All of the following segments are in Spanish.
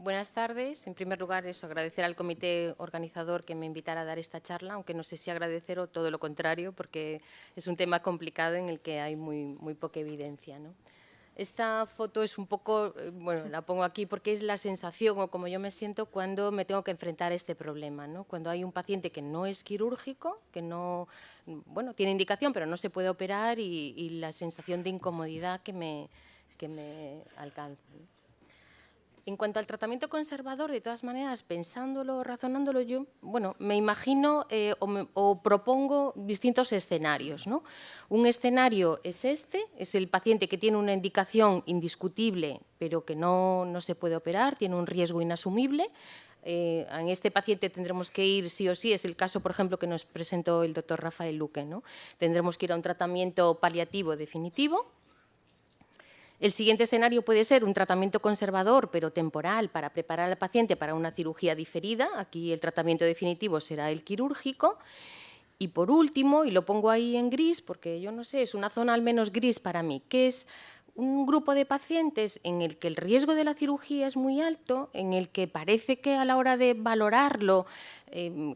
Buenas tardes. En primer lugar, agradecer al comité organizador que me invitara a dar esta charla, aunque no sé si agradecer o todo lo contrario, porque es un tema complicado en el que hay muy poca evidencia, ¿no? Esta foto es un poco, bueno, la pongo aquí porque es la sensación o como yo me siento cuando me tengo que enfrentar a este problema, ¿no? Cuando hay un paciente que no es quirúrgico, que no, bueno, tiene indicación pero no se puede operar y la sensación de incomodidad que me alcanza, ¿no? En cuanto al tratamiento conservador, de todas maneras, pensándolo, razonándolo, yo, bueno, me imagino o propongo distintos escenarios, ¿no? Un escenario es este, es el paciente que tiene una indicación indiscutible, pero que no se puede operar, tiene un riesgo inasumible. En este paciente tendremos que ir sí o sí, es el caso, por ejemplo, que nos presentó el doctor Rafael Luque, ¿no? Tendremos que ir a un tratamiento paliativo definitivo. El siguiente escenario puede ser un tratamiento conservador, pero temporal, para preparar al paciente para una cirugía diferida. Aquí el tratamiento definitivo será el quirúrgico. Y por último, y lo pongo ahí en gris, porque yo no sé, es una zona al menos gris para mí, que es un grupo de pacientes en el que el riesgo de la cirugía es muy alto, en el que parece que a la hora de valorarlo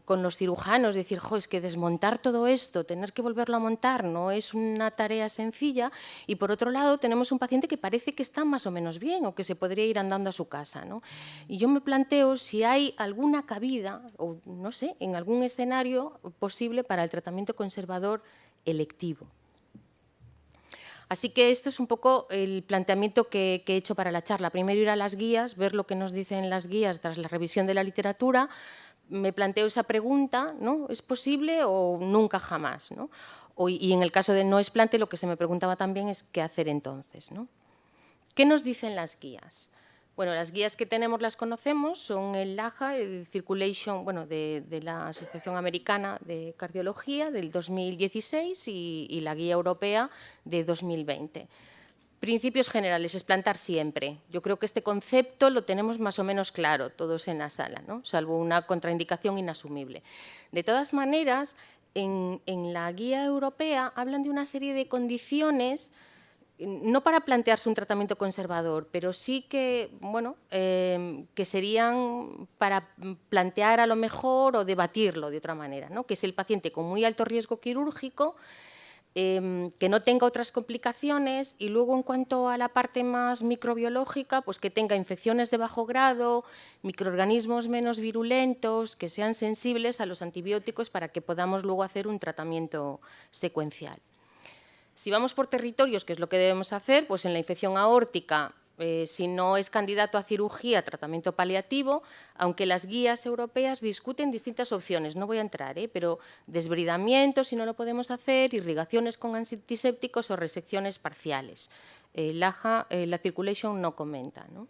con los cirujanos, decir, jo, es que desmontar todo esto, tener que volverlo a montar, no es una tarea sencilla. Y por otro lado, tenemos un paciente que parece que está más o menos bien o que se podría ir andando a su casa, ¿no? Y yo me planteo si hay alguna cabida, o no sé, en algún escenario posible para el tratamiento conservador electivo. Así que esto es un poco el planteamiento que he hecho para la charla. Primero ir a las guías, ver lo que nos dicen las guías tras la revisión de la literatura. Me planteo esa pregunta, ¿no? ¿Es posible o nunca jamás, ¿no? Y en el caso de no explante, lo que se me preguntaba también es qué hacer entonces, ¿no? ¿Qué nos dicen las guías? Bueno, las guías que tenemos las conocemos, son el AJA, el Circulation, bueno, de la Asociación Americana de Cardiología del 2016 y la guía europea de 2020. Principios generales, explantar siempre. Yo creo que este concepto lo tenemos más o menos claro todos en la sala, ¿no? Salvo una contraindicación inasumible. De todas maneras, en la guía europea hablan de una serie de condiciones no para plantearse un tratamiento conservador, pero sí que, bueno, que serían para plantear a lo mejor o debatirlo de otra manera, ¿no? Que es el paciente con muy alto riesgo quirúrgico, que no tenga otras complicaciones y luego en cuanto a la parte más microbiológica, pues que tenga infecciones de bajo grado, microorganismos menos virulentos, que sean sensibles a los antibióticos para que podamos luego hacer un tratamiento secuencial. Si vamos por territorios, que es lo que debemos hacer, pues en la infección aórtica, si no es candidato a cirugía, tratamiento paliativo, aunque las guías europeas discuten distintas opciones, no voy a entrar, pero desbridamiento, si no lo podemos hacer, irrigaciones con antisépticos o resecciones parciales. La Circulation no comenta, ¿no?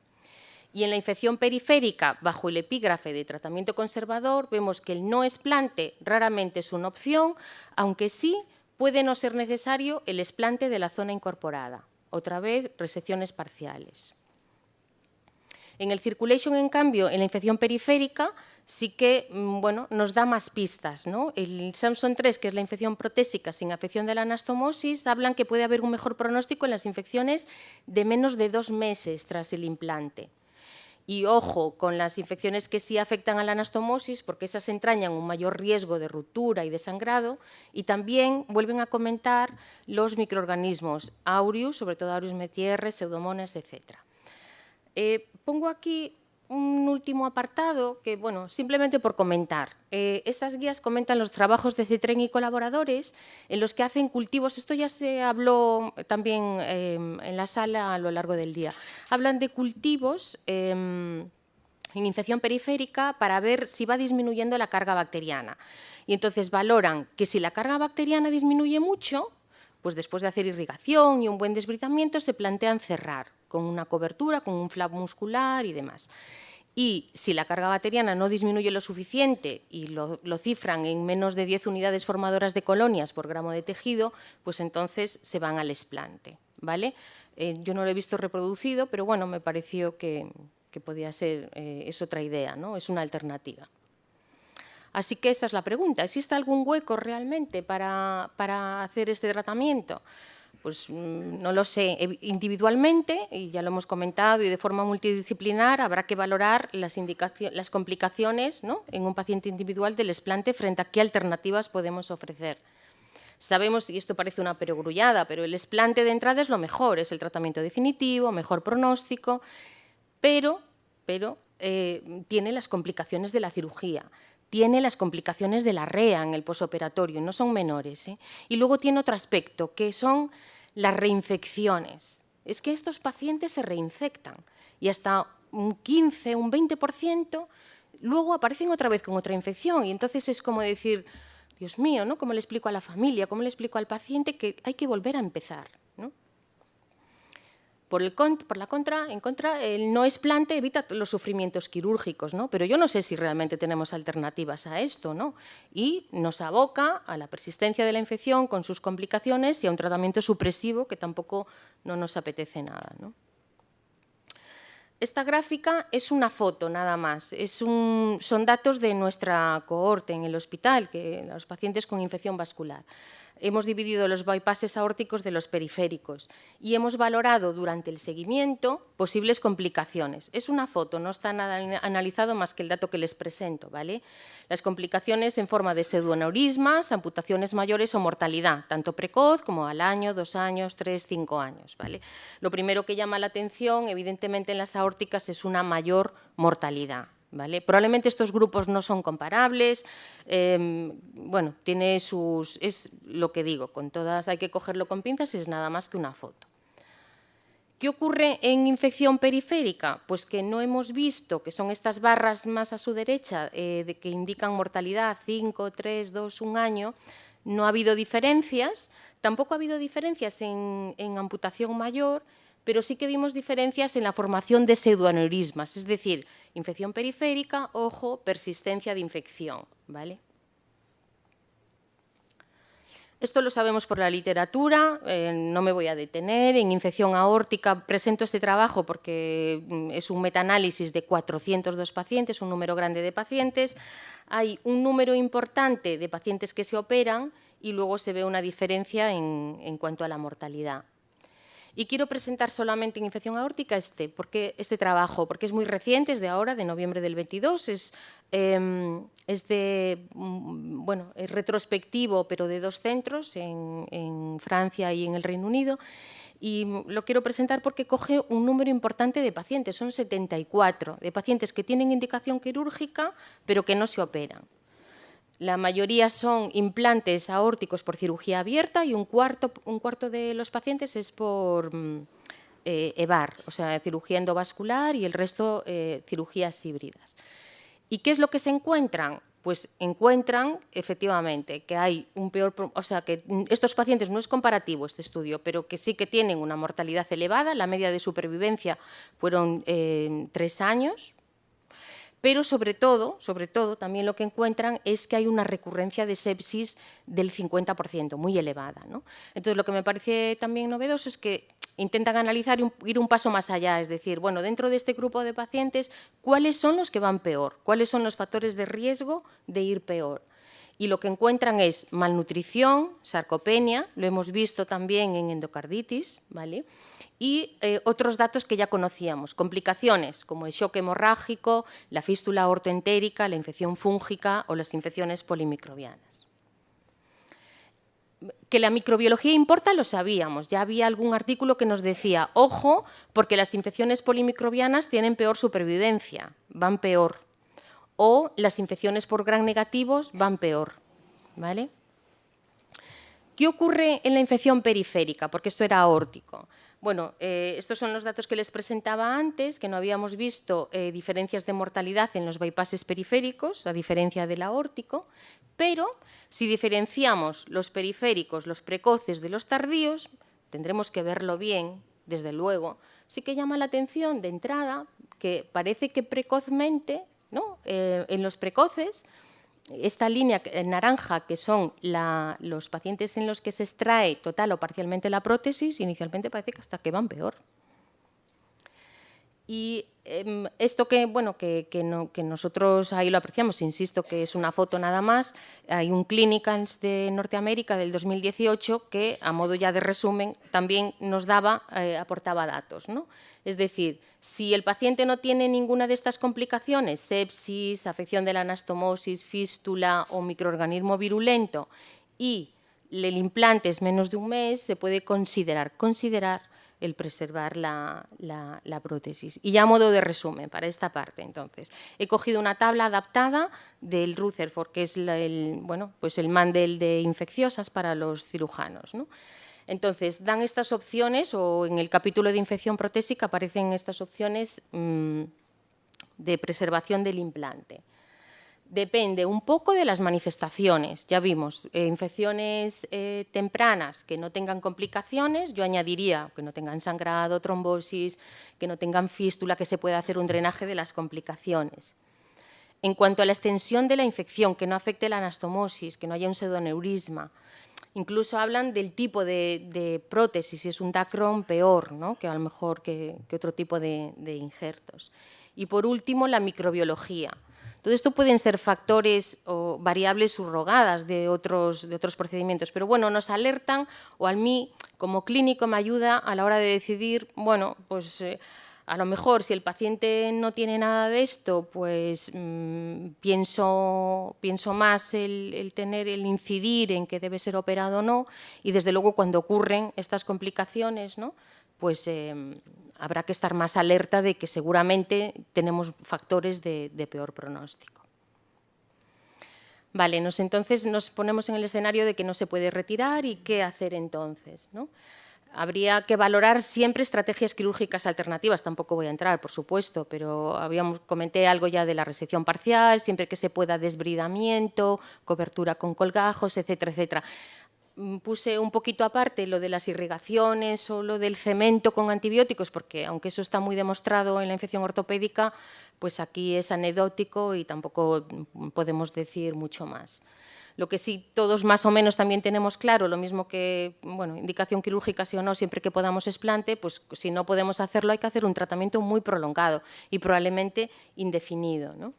Y en la infección periférica, bajo el epígrafe de tratamiento conservador, vemos que el no explante raramente es una opción, aunque sí puede no ser necesario el explante de la zona incorporada. Otra vez, resecciones parciales. En el Circulation, en cambio, en la infección periférica, sí que bueno, nos da más pistas, ¿no? El Samson 3, que es la infección protésica sin afección de la anastomosis, hablan que puede haber un mejor pronóstico en las infecciones de menos de 2 meses tras el implante. Y ojo con las infecciones que sí afectan a la anastomosis, porque esas entrañan un mayor riesgo de ruptura y de sangrado. Y también vuelven a comentar los microorganismos aureus, sobre todo aureus metierres, pseudomonas, etc. Pongo aquí un último apartado que, bueno, simplemente por comentar. Estas guías comentan los trabajos de Cetren y colaboradores en los que hacen cultivos. Esto ya se habló también en la sala a lo largo del día. Hablan de cultivos en infección periférica para ver si va disminuyendo la carga bacteriana. Y entonces valoran que si la carga bacteriana disminuye mucho, pues después de hacer irrigación y un buen desbridamiento se plantean cerrar con una cobertura, con un flap muscular y demás. Y si la carga bacteriana no disminuye lo suficiente y lo cifran en menos de 10 unidades formadoras de colonias por gramo de tejido, pues entonces se van al explante, ¿vale? Yo no lo he visto reproducido, pero bueno, me pareció que podía ser, es otra idea, ¿no? Es una alternativa. Así que esta es la pregunta. ¿Existe algún hueco realmente para hacer este tratamiento? Pues no lo sé, individualmente, y ya lo hemos comentado, y de forma multidisciplinar, habrá que valorar las complicaciones, ¿no?, en un paciente individual del explante frente a qué alternativas podemos ofrecer. Sabemos, y esto parece una perogrullada, pero el explante de entrada es lo mejor, es el tratamiento definitivo, mejor pronóstico, pero tiene las complicaciones de la cirugía, tiene las complicaciones de la REA en el posoperatorio, no son menores, ¿eh? Y luego tiene otro aspecto, que son las reinfecciones. Es que estos pacientes se reinfectan y hasta un 15, un 20% luego aparecen otra vez con otra infección, y entonces es como decir, Dios mío, ¿no?, ¿cómo le explico a la familia, cómo le explico al paciente que hay que volver a empezar, ¿no? En contra, el no explante evita los sufrimientos quirúrgicos, ¿no? Pero yo no sé si realmente tenemos alternativas a esto, ¿no? Y nos aboca a la persistencia de la infección con sus complicaciones y a un tratamiento supresivo que tampoco no nos apetece nada, ¿no? Esta gráfica es una foto nada más, son datos de nuestra cohorte en el hospital, los pacientes con infección vascular. Hemos dividido los bypasses aórticos de los periféricos y hemos valorado durante el seguimiento posibles complicaciones. Es una foto, no está nada analizado más que el dato que les presento, ¿vale? Las complicaciones en forma de pseudoaneurismas, amputaciones mayores o mortalidad, tanto precoz como al año, 2 años, 3, 5 años, ¿vale? Lo primero que llama la atención, evidentemente, en las aórticas es una mayor mortalidad, ¿vale? Probablemente estos grupos no son comparables, bueno, es lo que digo, con todas hay que cogerlo con pinzas, es nada más que una foto. ¿Qué ocurre en infección periférica? Pues que no hemos visto, que son estas barras más a su derecha, que indican mortalidad 5, 3, 2, 1 año, no ha habido diferencias, tampoco ha habido diferencias en amputación mayor, pero sí que vimos diferencias en la formación de pseudoaneurismas, es decir, infección periférica, ojo, persistencia de infección, ¿vale? Esto lo sabemos por la literatura, no me voy a detener. En infección aórtica presento este trabajo porque es un metaanálisis de 402 pacientes, un número grande de pacientes. Hay un número importante de pacientes que se operan y luego se ve una diferencia en cuanto a la mortalidad. Y quiero presentar solamente en infección aórtica este trabajo, porque es muy reciente, es de ahora, de noviembre del 22, es retrospectivo, pero de 2 centros, en Francia y en el Reino Unido, y lo quiero presentar porque coge un número importante de pacientes, son 74, de pacientes que tienen indicación quirúrgica, pero que no se operan. La mayoría son implantes aórticos por cirugía abierta y un cuarto de los pacientes es por EVAR, o sea, cirugía endovascular, y el resto cirugías híbridas. ¿Y qué es lo que se encuentran? Pues encuentran, efectivamente, que hay un peor, o sea, que estos pacientes, no es comparativo este estudio, pero que sí que tienen una mortalidad elevada, la media de supervivencia fueron 3 años, pero sobre todo, también lo que encuentran es que hay una recurrencia de sepsis del 50%, muy elevada, ¿no? Entonces, lo que me parece también novedoso es que intentan analizar y ir un paso más allá, es decir, bueno, dentro de este grupo de pacientes, ¿cuáles son los que van peor? ¿Cuáles son los factores de riesgo de ir peor? Y lo que encuentran es malnutrición, sarcopenia, lo hemos visto también en endocarditis, ¿vale? Y otros datos que ya conocíamos, complicaciones como el shock hemorrágico, la fístula aortoentérica, la infección fúngica o las infecciones polimicrobianas. Que la microbiología importa lo sabíamos, ya había algún artículo que nos decía, ojo, porque las infecciones polimicrobianas tienen peor supervivencia, van peor, o las infecciones por gram negativos van peor, ¿vale? ¿Qué ocurre en la infección periférica? Porque esto era aórtico. Bueno, estos son los datos que les presentaba antes, que no habíamos visto diferencias de mortalidad en los bypasses periféricos, a diferencia del aórtico, pero si diferenciamos los periféricos, los precoces de los tardíos, tendremos que verlo bien, desde luego. Sí que llama la atención de entrada que parece que precozmente, ¿no?, en los precoces, esta línea naranja, que son los pacientes en los que se extrae total o parcialmente la prótesis, inicialmente parece que hasta que van peor. Y Esto que nosotros ahí lo apreciamos, insisto que es una foto nada más, hay un Clinicals de Norteamérica del 2018 que, a modo ya de resumen, también nos aportaba datos, ¿no? Es decir, si el paciente no tiene ninguna de estas complicaciones, sepsis, afección de la anastomosis, fístula o microorganismo virulento, y el implante es menos de un mes, se puede considerar el preservar la prótesis. Y ya a modo de resumen, para esta parte, entonces, he cogido una tabla adaptada del Rutherford, que es el Mandel de infecciosas para los cirujanos, ¿no? Entonces, dan estas opciones, o en el capítulo de infección protésica aparecen estas opciones de preservación del implante. Depende un poco de las manifestaciones. Ya vimos, infecciones tempranas que no tengan complicaciones, yo añadiría que no tengan sangrado, trombosis, que no tengan fístula, que se pueda hacer un drenaje de las complicaciones. En cuanto a la extensión de la infección, que no afecte la anastomosis, que no haya un pseudoneurisma, incluso hablan del tipo de prótesis, si es un Dacron, peor, ¿no? Que a lo mejor que otro tipo de injertos. Y por último, la microbiología. Todo esto pueden ser factores o variables subrogadas de otros procedimientos, pero bueno, nos alertan, o a mí como clínico me ayuda a la hora de decidir, bueno, pues a lo mejor si el paciente no tiene nada de esto, pues pienso más el incidir en que debe ser operado o no, y desde luego cuando ocurren estas complicaciones, ¿no? Pues habrá que estar más alerta de que seguramente tenemos factores de peor pronóstico. Vale, entonces nos ponemos en el escenario de que no se puede retirar y qué hacer entonces, ¿no? Habría que valorar siempre estrategias quirúrgicas alternativas, tampoco voy a entrar, por supuesto, pero comenté algo ya de la resección parcial, siempre que se pueda desbridamiento, cobertura con colgajos, etcétera, etcétera. Puse un poquito aparte lo de las irrigaciones o lo del cemento con antibióticos, porque aunque eso está muy demostrado en la infección ortopédica, pues aquí es anecdótico y tampoco podemos decir mucho más. Lo que sí todos más o menos también tenemos claro, lo mismo que, bueno, indicación quirúrgica sí o no, siempre que podamos explante, pues si no podemos hacerlo hay que hacer un tratamiento muy prolongado y probablemente indefinido, ¿no?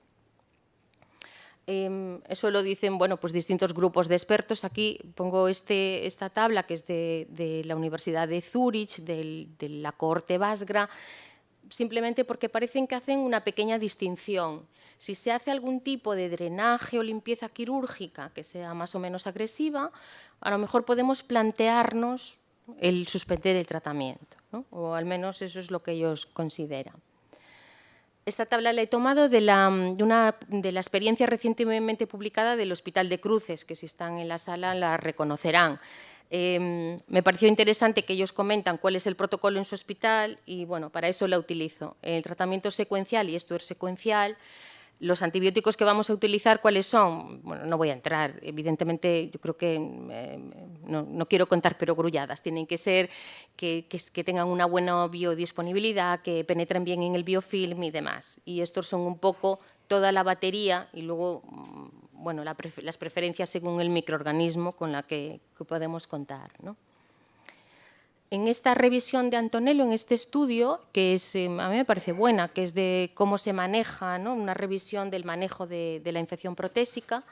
Eso lo dicen, bueno, pues distintos grupos de expertos. Aquí pongo esta tabla que es de la Universidad de Zúrich, de la cohorte Basgra, simplemente porque parecen que hacen una pequeña distinción. Si se hace algún tipo de drenaje o limpieza quirúrgica que sea más o menos agresiva, a lo mejor podemos plantearnos el suspender el tratamiento, ¿no? O al menos eso es lo que ellos consideran. Esta tabla la he tomado de la experiencia recientemente publicada del Hospital de Cruces, que si están en la sala la reconocerán. Me pareció interesante que ellos comentan cuál es el protocolo en su hospital y, bueno, para eso la utilizo. El tratamiento secuencial, y esto es secuencial, los antibióticos que vamos a utilizar, ¿cuáles son? Bueno, no voy a entrar, evidentemente yo creo que no quiero contar perogrulladas, tienen que ser que tengan una buena biodisponibilidad, que penetren bien en el biofilm y demás. Y estos son un poco toda la batería y luego, bueno, las preferencias según el microorganismo con la que podemos contar, ¿no? En esta revisión de Antonello, en este estudio, que a mí me parece buena, que es de cómo se maneja, ¿no? Una revisión del manejo de la infección protésica,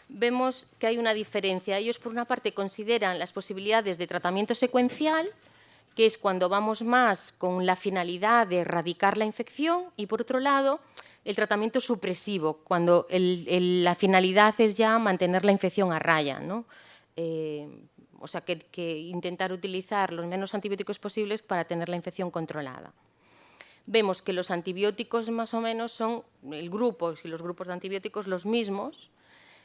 vemos que hay una diferencia. Ellos, por una parte, consideran las posibilidades de tratamiento secuencial, que es cuando vamos más con la finalidad de erradicar la infección, y, por otro lado, el tratamiento supresivo, cuando la finalidad es ya mantener la infección a raya, ¿no? O sea, que intentar utilizar los menos antibióticos posibles para tener la infección controlada. Vemos que los antibióticos más o menos son los grupos de antibióticos los mismos,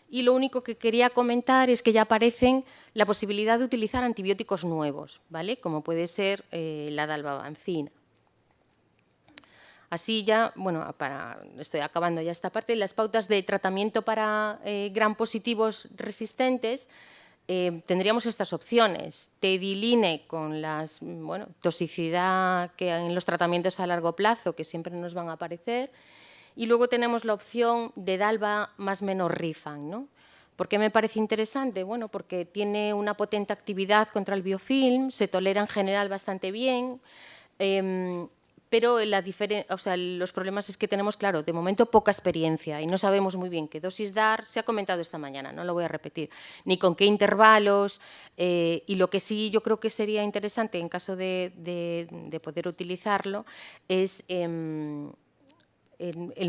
y lo único que quería comentar es que ya aparecen la posibilidad de utilizar antibióticos nuevos, ¿vale? Como puede ser la dalbavancina. Así ya, bueno, estoy acabando ya esta parte, las pautas de tratamiento para gram positivos resistentes. Tendríamos estas opciones: tediline con la toxicidad que en los tratamientos a largo plazo, que siempre nos van a aparecer, y luego tenemos la opción de dalba más menos Rifan, ¿no? ¿Por qué me parece interesante? Bueno, porque tiene una potente actividad contra el biofilm, se tolera en general bastante bien, pero los problemas es que tenemos, claro, de momento poca experiencia y no sabemos muy bien qué dosis dar. Se ha comentado esta mañana, no lo voy a repetir, ni con qué intervalos, y lo que sí yo creo que sería interesante en caso de poder utilizarlo es el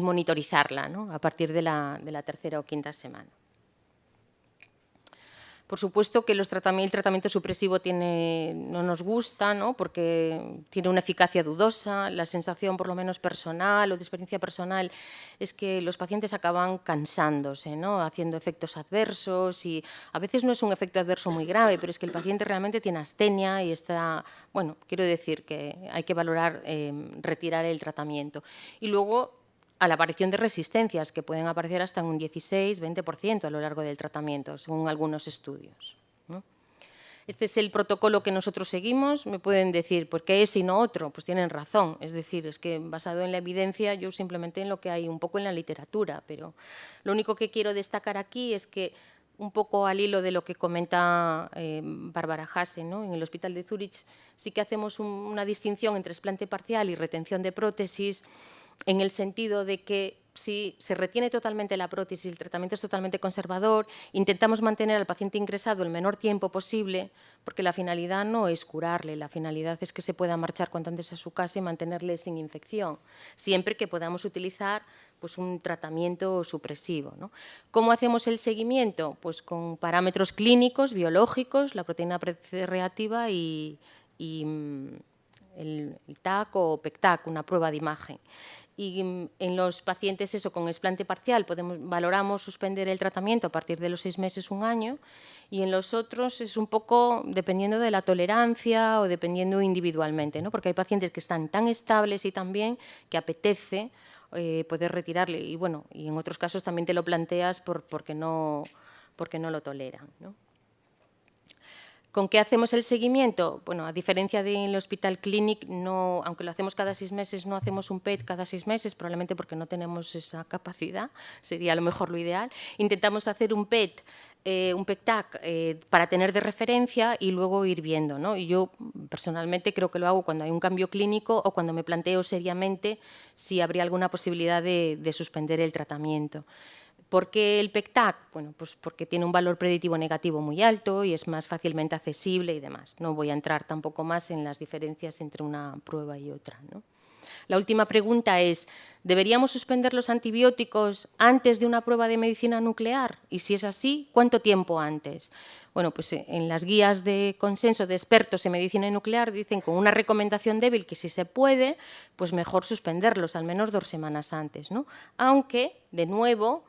monitorizarla, ¿no?, a partir de la tercera o quinta semana. Por supuesto que el tratamiento supresivo no nos gusta, ¿no?, porque tiene una eficacia dudosa. La sensación, por lo menos personal o de experiencia personal, es que los pacientes acaban cansándose, ¿no?, haciendo efectos adversos, y a veces no es un efecto adverso muy grave, pero es que el paciente realmente tiene astenia y está, bueno, quiero decir que hay que valorar retirar el tratamiento. Y luego, a la aparición de resistencias, que pueden aparecer hasta en un 16-20% a lo largo del tratamiento, según algunos estudios, ¿no? Este es el protocolo que nosotros seguimos. Me pueden decir, ¿por qué ese y no otro? Pues tienen razón. Es decir, es que basado en la evidencia, yo simplemente en lo que hay un poco en la literatura, pero lo único que quiero destacar aquí es que, un poco al hilo de lo que comenta Bárbara Haase, ¿no?, en el Hospital de Zúrich sí que hacemos una distinción entre explante parcial y retención de prótesis, en el sentido de que si se retiene totalmente la prótesis, el tratamiento es totalmente conservador, intentamos mantener al paciente ingresado el menor tiempo posible, porque la finalidad no es curarle, la finalidad es que se pueda marchar cuanto antes a su casa y mantenerle sin infección, siempre que podamos utilizar pues un tratamiento supresivo, ¿no? ¿Cómo hacemos el seguimiento? Pues con parámetros clínicos, biológicos, la proteína C reactiva y el TAC o PEC-TAC, una prueba de imagen. Y en los pacientes con explante parcial valoramos suspender el tratamiento a partir de los 6 meses, 1 año, y en los otros es un poco dependiendo de la tolerancia o dependiendo individualmente, ¿no?, porque hay pacientes que están tan estables y tan bien que apetece poder retirarle, y bueno, y en otros casos también te lo planteas porque no lo toleran, ¿no? ¿Con qué hacemos el seguimiento? Bueno, a diferencia del Hospital Clínic, aunque lo hacemos cada 6 meses, no hacemos un PET cada 6 meses, probablemente porque no tenemos esa capacidad, sería a lo mejor lo ideal. Intentamos hacer un PET, un PEC-TAC para tener de referencia y luego ir viendo, ¿no? Y yo personalmente creo que lo hago cuando hay un cambio clínico o cuando me planteo seriamente si habría alguna posibilidad de suspender el tratamiento. ¿Por qué el PEC-TAC? Bueno, pues porque tiene un valor predictivo negativo muy alto y es más fácilmente accesible y demás. No voy a entrar tampoco más en las diferencias entre una prueba y otra, ¿no? La última pregunta es, ¿deberíamos suspender los antibióticos antes de una prueba de medicina nuclear? Y si es así, ¿cuánto tiempo antes? Bueno, pues en las guías de consenso de expertos en medicina nuclear dicen con una recomendación débil que si se puede, pues mejor suspenderlos, al menos 2 semanas antes, ¿no? Aunque, de nuevo,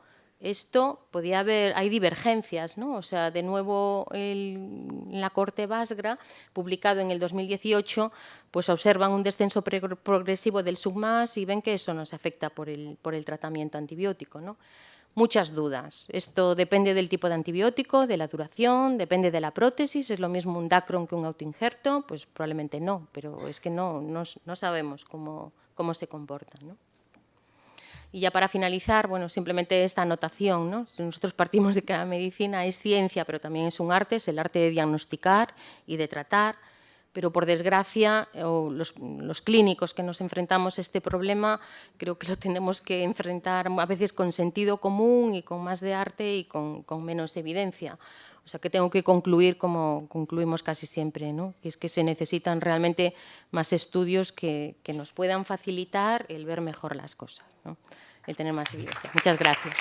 hay divergencias, ¿no? O sea, de nuevo en la Corte Basgra, publicado en el 2018, pues observan un descenso progresivo del submas y ven que eso nos afecta por el tratamiento antibiótico, ¿no? Muchas dudas. Esto depende del tipo de antibiótico, de la duración, depende de la prótesis. ¿Es lo mismo un Dacron que un autoinjerto? Pues probablemente no, pero es que no sabemos cómo se comportan, ¿no? Y ya para finalizar, bueno, simplemente esta anotación, ¿no? Nosotros partimos de que la medicina es ciencia, pero también es un arte, es el arte de diagnosticar y de tratar, pero por desgracia los clínicos que nos enfrentamos a este problema creo que lo tenemos que enfrentar a veces con sentido común y con más de arte y con menos evidencia. O sea que tengo que concluir como concluimos casi siempre, ¿no? Que es que se necesitan realmente más estudios que nos puedan facilitar el ver mejor las cosas, ¿no? El tener más evidencia. Muchas gracias.